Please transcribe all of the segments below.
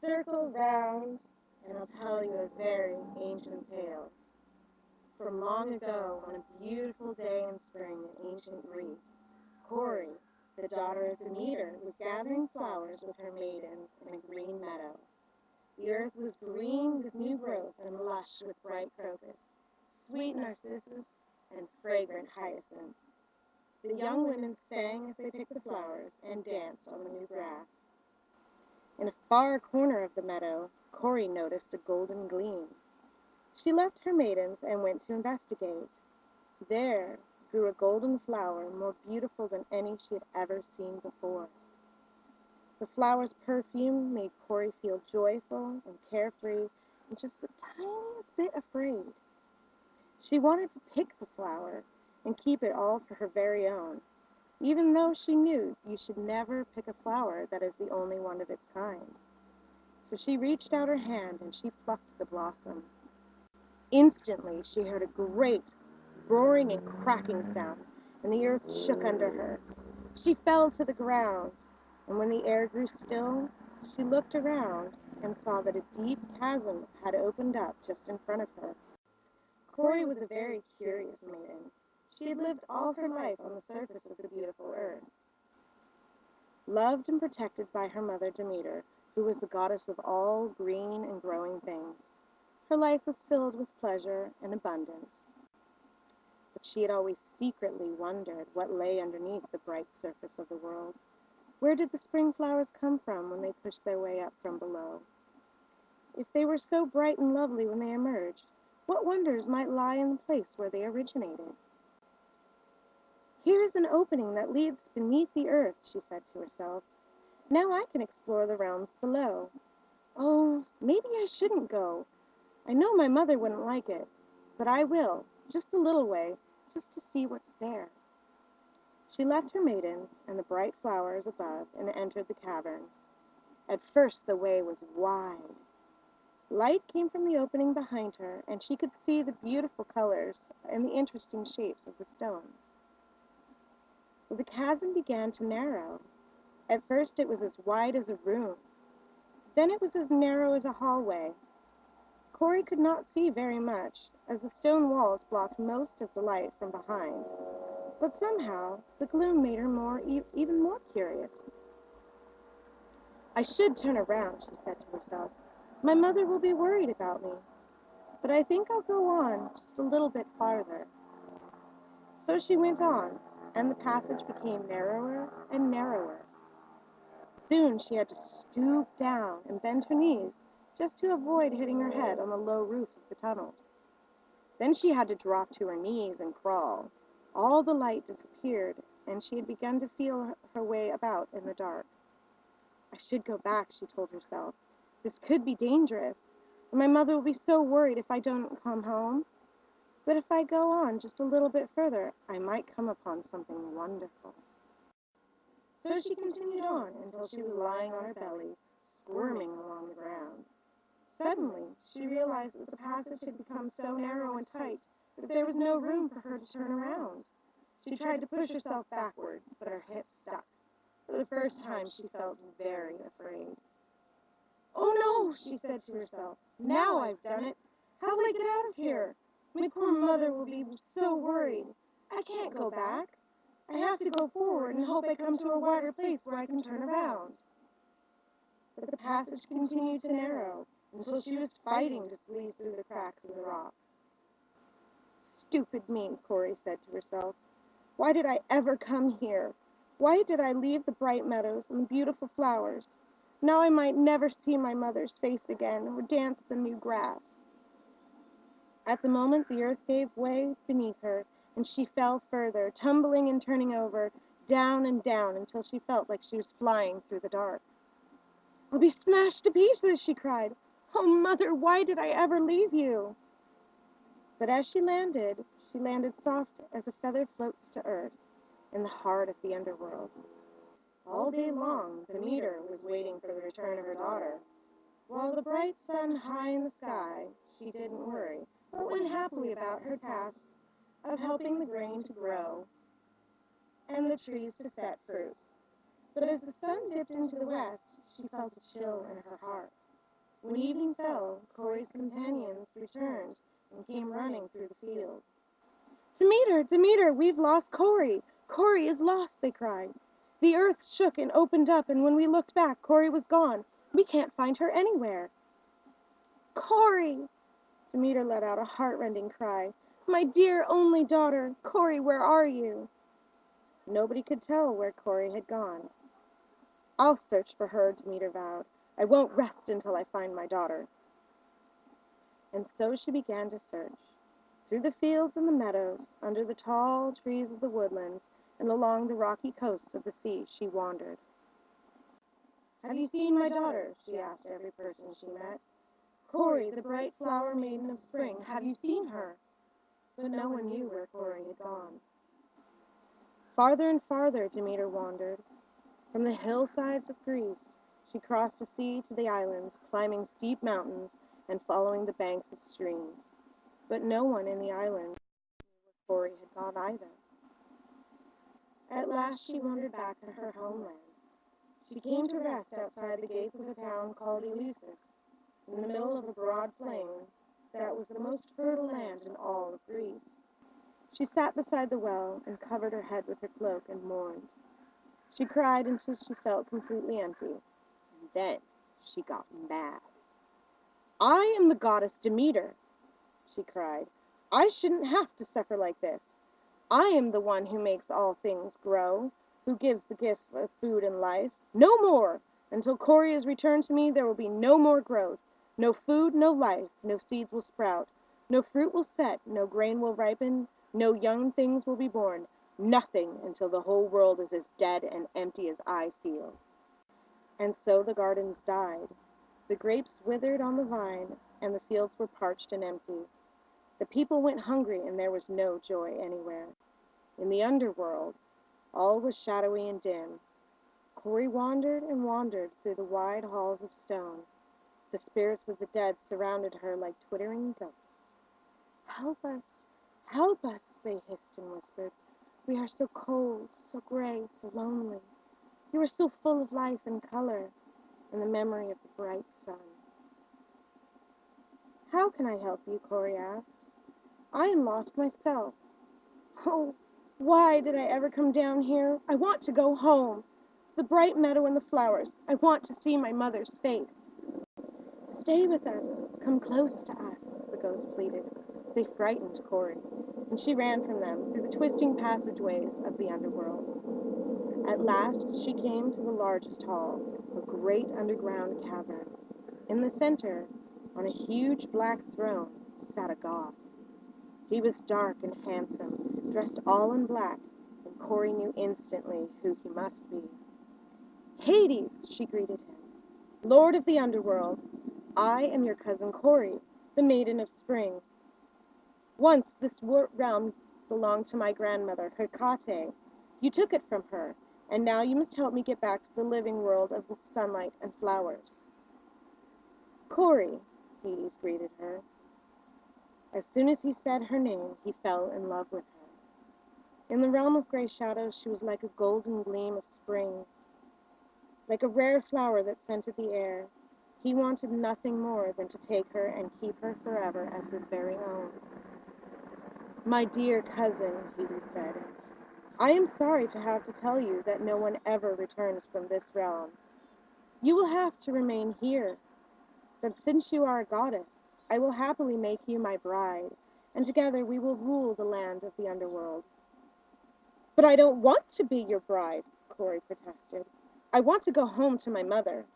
Circle round, and I'll tell you a very ancient tale. From long ago, on a beautiful day in spring in ancient Greece, Cori, the daughter of Demeter, was gathering flowers with her maidens in a green meadow. The earth was green with new growth and lush with bright crocus, sweet narcissus, and fragrant hyacinths. The young women sang as they picked the flowers and danced on the new grass. In a far corner of the meadow, Cori noticed a golden gleam. She left her maidens and went to investigate. There grew a golden flower more beautiful than any she had ever seen before. The flower's perfume made Cori feel joyful and carefree and just the tiniest bit afraid. She wanted to pick the flower and keep it all for her very own, even though she knew you should never pick a flower that is the only one of its kind. So she reached out her hand and she plucked the blossom. Instantly she heard a great roaring and cracking sound, and the earth shook under her. She fell to the ground, and when the air grew still, she looked around and saw that a deep chasm had opened up just in front of her. Cori was a very curious maiden. She had lived all her life on the surface of the beautiful earth. Loved and protected by her mother Demeter, who was the goddess of all green and growing things, her life was filled with pleasure and abundance. But she had always secretly wondered what lay underneath the bright surface of the world. Where did the spring flowers come from when they pushed their way up from below? If they were so bright and lovely when they emerged, what wonders might lie in the place where they originated? Here is an opening that leads beneath the earth, she said to herself. Now I can explore the realms below. Oh, maybe I shouldn't go. I know my mother wouldn't like it, but I will, just a little way, just to see what's there. She left her maidens and the bright flowers above and entered the cavern. At first the way was wide. Light came from the opening behind her, and she could see the beautiful colors and the interesting shapes of the stones. The chasm began to narrow. At first it was as wide as a room. Then it was as narrow as a hallway. Cori could not see very much, as the stone walls blocked most of the light from behind. But somehow the gloom made her even more curious. I should turn around, she said to herself. My mother will be worried about me. But I think I'll go on just a little bit farther. So she went on, and the passage became narrower and narrower. Soon she had to stoop down and bend her knees just to avoid hitting her head on the low roof of the tunnel. Then she had to drop to her knees and crawl. All the light disappeared, and she had begun to feel her way about in the dark. I should go back, she told herself. This could be dangerous, and my mother will be so worried if I don't come home. But if I go on just a little bit further, I might come upon something wonderful. So she continued on until she was lying on her belly, squirming along the ground. Suddenly, she realized that the passage had become so narrow and tight that there was no room for her to turn around. She tried to push herself backward, but her hips stuck. For the first time, she felt very afraid. Oh no, she said to herself. Now I've done it. How will I get out of here? My poor mother will be so worried. I can't go back. I have to go forward and hope I come to a wider place where I can turn around. But the passage continued to narrow until she was fighting to squeeze through the cracks in the rocks. Stupid me, Cori said to herself. Why did I ever come here? Why did I leave the bright meadows and the beautiful flowers? Now I might never see my mother's face again or dance the new grass. At the moment the earth gave way beneath her, and she fell further, tumbling and turning over, down and down until she felt like she was flying through the dark. I'll be smashed to pieces, she cried. Oh, Mother, why did I ever leave you? But as she landed soft as a feather floats to earth in the heart of the underworld. All day long, Demeter was waiting for the return of her daughter. While the bright sun high in the sky, she didn't worry, but went happily about her tasks of helping the grain to grow and the trees to set fruit. But as the sun dipped into the west, she felt a chill in her heart. When evening fell, Corey's companions returned and came running through the field. Demeter, Demeter, we've lost Corey. Corey is lost, they cried. The earth shook and opened up, and when we looked back, Corey was gone. We can't find her anywhere. Corey! Demeter let out a heartrending cry. My dear only daughter, Corey, where are you? Nobody could tell where Corey had gone. I'll search for her, Demeter vowed. I won't rest until I find my daughter. And so she began to search. Through the fields and the meadows, under the tall trees of the woodlands, and along the rocky coasts of the sea, she wandered. Have you seen my daughter? She asked every person she met. Corey, the bright flower maiden of spring, have you seen her? But no one knew where Corey had gone. Farther and farther Demeter wandered. From the hillsides of Greece, she crossed the sea to the islands, climbing steep mountains and following the banks of streams. But no one in the island knew where Corey had gone either. At last she wandered back to her homeland. She came to rest outside the gates of a town called Eleusis, in the middle of a broad plain that was the most fertile land in all of Greece. She sat beside the well and covered her head with her cloak and mourned. She cried until she felt completely empty, and then she got mad. I am the goddess Demeter, she cried. I shouldn't have to suffer like this. I am the one who makes all things grow, who gives the gift of food and life. No more! Until Corey is returned to me, there will be no more growth. No food, no life, no seeds will sprout. No fruit will set, no grain will ripen, no young things will be born. Nothing until the whole world is as dead and empty as I feel. And so the gardens died. The grapes withered on the vine, and the fields were parched and empty. The people went hungry, and there was no joy anywhere. In the underworld, all was shadowy and dim. Corey wandered and wandered through the wide halls of stone. The spirits of the dead surrounded her like twittering ghosts. Help us, they hissed and whispered. We are so cold, so gray, so lonely. You are so full of life and color, and the memory of the bright sun. How can I help you? Corey asked. I am lost myself. Oh, why did I ever come down here? I want to go home. To the bright meadow and the flowers. I want to see my mother's face. Stay with us. Come close to us, the ghost pleaded. They frightened Corey, and she ran from them through the twisting passageways of the underworld. At last she came to the largest hall, a great underground cavern. In the center, on a huge black throne, sat a god. He was dark and handsome, dressed all in black, and Corey knew instantly who he must be. Hades, she greeted him, Lord of the underworld, I am your cousin Corey, the Maiden of Spring. Once this realm belonged to my grandmother, Hecate. You took it from her, and now you must help me get back to the living world of sunlight and flowers. Corey, Hades greeted her. As soon as he said her name, he fell in love with her. In the realm of gray shadows, she was like a golden gleam of spring, like a rare flower that scented the air. He wanted nothing more than to take her and keep her forever as his very own. My dear cousin, Hades said, I am sorry to have to tell you that no one ever returns from this realm. You will have to remain here, but since you are a goddess, I will happily make you my bride, and together we will rule the land of the underworld. But I don't want to be your bride, Corey protested. I want to go home to my mother.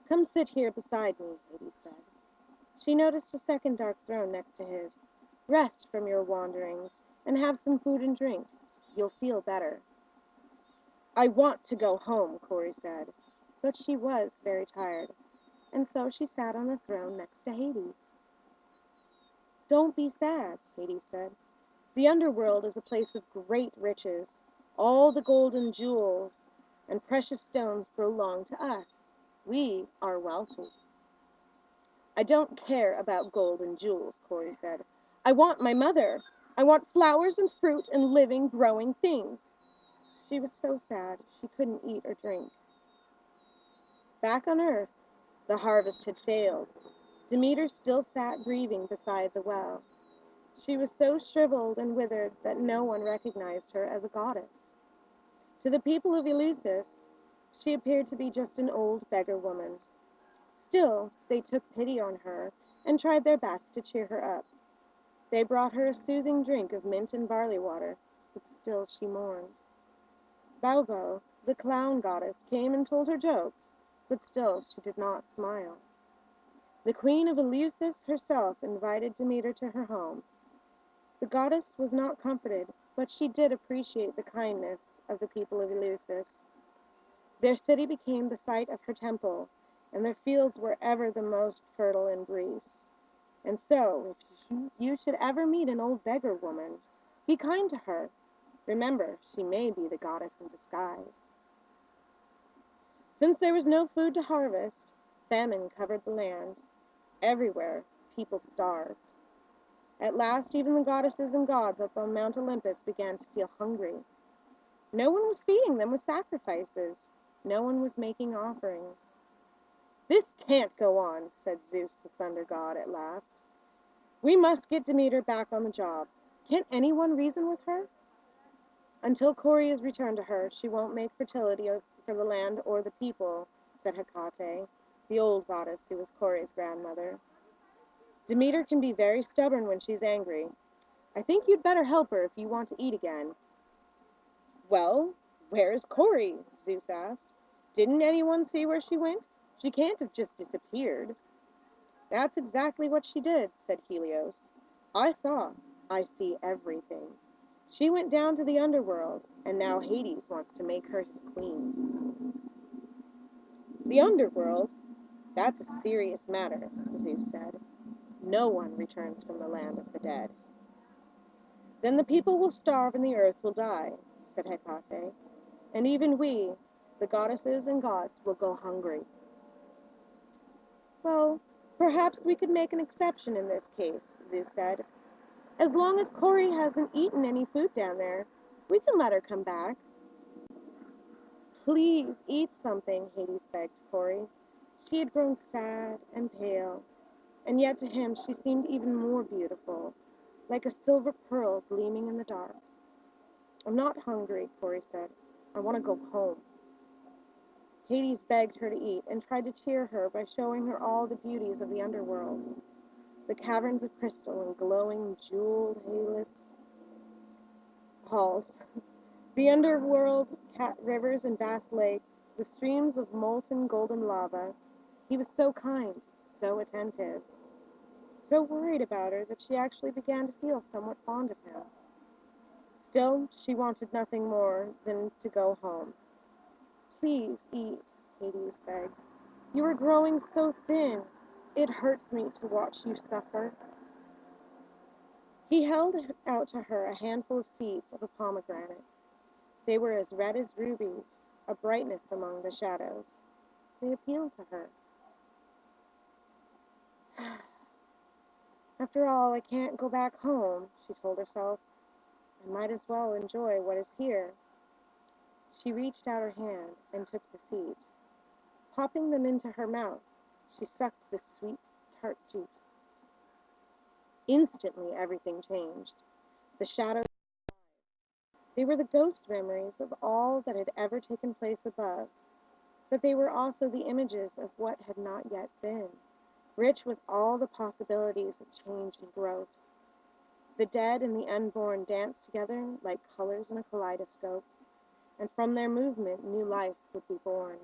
Come sit here beside me, Hades said. She noticed a second dark throne next to his. Rest from your wanderings, and have some food and drink. You'll feel better. I want to go home, Corey said, but she was very tired, and so she sat on the throne next to Hades. Don't be sad, Hades said. The underworld is a place of great riches. All the gold and jewels and precious stones belong to us. We are wealthy. I don't care about gold and jewels, Corey said. I want my mother. I want flowers and fruit and living, growing things. She was so sad she couldn't eat or drink. Back on Earth, The harvest had failed. Demeter still sat grieving beside the well. She was so shriveled and withered that no one recognized her as a goddess. To the people of Eleusis, she appeared to be just an old beggar woman. Still, they took pity on her and tried their best to cheer her up. They brought her a soothing drink of mint and barley water, but still she mourned. Baubo, the clown goddess, came and told her jokes, but still she did not smile. The queen of Eleusis herself invited Demeter to her home. The goddess was not comforted, but she did appreciate the kindness of the people of Eleusis. Their city became the site of her temple, and their fields were ever the most fertile in Greece. And so, if you should ever meet an old beggar woman, be kind to her. Remember, she may be the goddess in disguise. Since there was no food to harvest, famine covered the land. Everywhere, people starved. At last, even the goddesses and gods up on Mount Olympus began to feel hungry. No one was feeding them with sacrifices. No one was making offerings. "This can't go on," said Zeus, the thunder god, at last. "We must get Demeter back on the job. Can't anyone reason with her?" "Until Kore is returned to her, she won't make fertility for the land or the people," said Hecate, the old goddess who was Kore's grandmother. "Demeter can be very stubborn when she's angry. I think you'd better help her if you want to eat again." "Well, where is Kore?" Zeus asked. "Didn't anyone see where she went? She can't have just disappeared." "That's exactly what she did," said Helios. "I saw. I see everything. She went down to the underworld, and now Hades wants to make her his queen." "The underworld? That's a serious matter," Zeus said. "No one returns from the land of the dead." "Then the people will starve and the earth will die," said Hecate. "And even we, the goddesses and gods, will go hungry." "Well, perhaps we could make an exception in this case," Zeus said. "As long as Kore hasn't eaten any food down there, we can let her come back." "Please eat something," Hades begged Kore. She had grown sad and pale, and yet to him she seemed even more beautiful, like a silver pearl gleaming in the dark. "I'm not hungry," Kore said. "I want to go home." Hades begged her to eat and tried to cheer her by showing her all the beauties of the underworld. The caverns of crystal and glowing jeweled Helios halls, the underworld rivers and vast lakes, the streams of molten golden lava. He was so kind, so attentive, so worried about her that she actually began to feel somewhat fond of him. Still, she wanted nothing more than to go home. "Please eat," Hades begged. "You are growing so thin. It hurts me to watch you suffer." He held out to her a handful of seeds of a pomegranate. They were as red as rubies, a brightness among the shadows. They appealed to her. "After all, I can't go back home," she told herself. "I might as well enjoy what is here." She reached out her hand and took the seeds. Popping them into her mouth, she sucked the sweet, tart juice. Instantly, everything changed. The shadows, they were the ghost memories of all that had ever taken place above, but they were also the images of what had not yet been, rich with all the possibilities of change and growth. The dead and the unborn danced together like colors in a kaleidoscope, and from their movement new life would be born.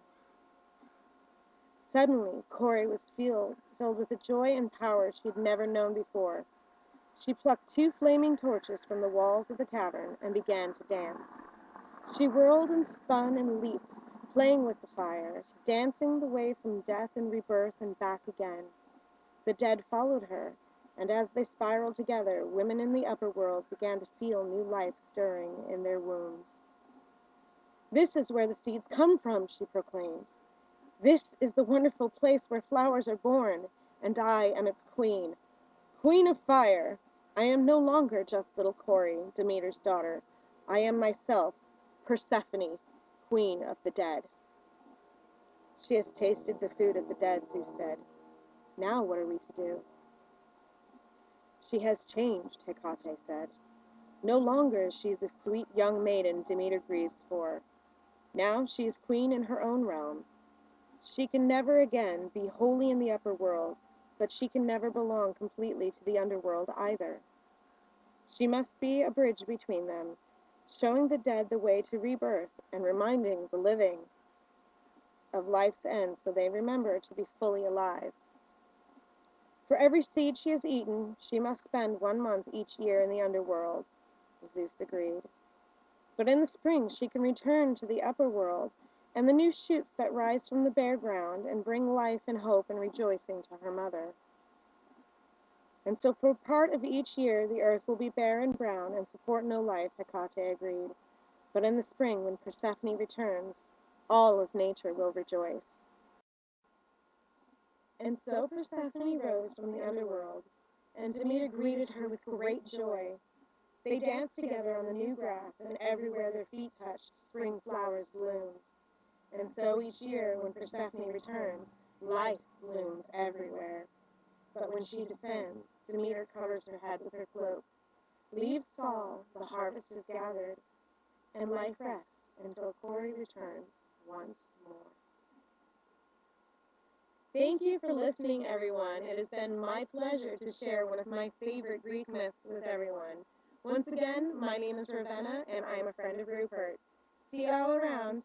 Suddenly, Kore was filled with a joy and power she had never known before. She plucked 2 flaming torches from the walls of the cavern and began to dance. She whirled and spun and leaped, playing with the fire, dancing the way from death and rebirth and back again. The dead followed her, and as they spiraled together, women in the upper world began to feel new life stirring in their wombs. "This is where the seeds come from," she proclaimed. "This is the wonderful place where flowers are born, and I am its queen. Queen of fire! I am no longer just little Kore, Demeter's daughter. I am myself, Persephone, queen of the dead." She has tasted the food of the dead, Zeus said. Now what are we to do? She has changed, Hecate said. No longer is she the sweet young maiden Demeter grieves for. Now she is queen in her own realm. She can never again be wholly in the upper world, but she can never belong completely to the underworld either. She must be a bridge between them, showing the dead the way to rebirth and reminding the living of life's end so they remember to be fully alive. For every seed she has eaten, she must spend 1 month each year in the underworld. Zeus agreed. But in the spring she can return to the upper world and the new shoots that rise from the bare ground and bring life and hope and rejoicing to her mother. And so for part of each year the earth will be bare and brown and support no life, Hecate agreed. But in the spring, when Persephone returns, all of nature will rejoice. And so Persephone rose from the underworld, and Demeter greeted her with great joy. They danced together on the new grass, and everywhere their feet touched, spring flowers bloomed. And so each year, when Persephone returns, life blooms everywhere. But when she descends, Demeter covers her head with her cloak. Leaves fall, the harvest is gathered, and life rests until Cory returns once more. Thank you for listening, everyone. It has been my pleasure to share one of my favorite Greek myths with everyone. Once again, my name is Ravenna, and I am a friend of Rupert. See you all around.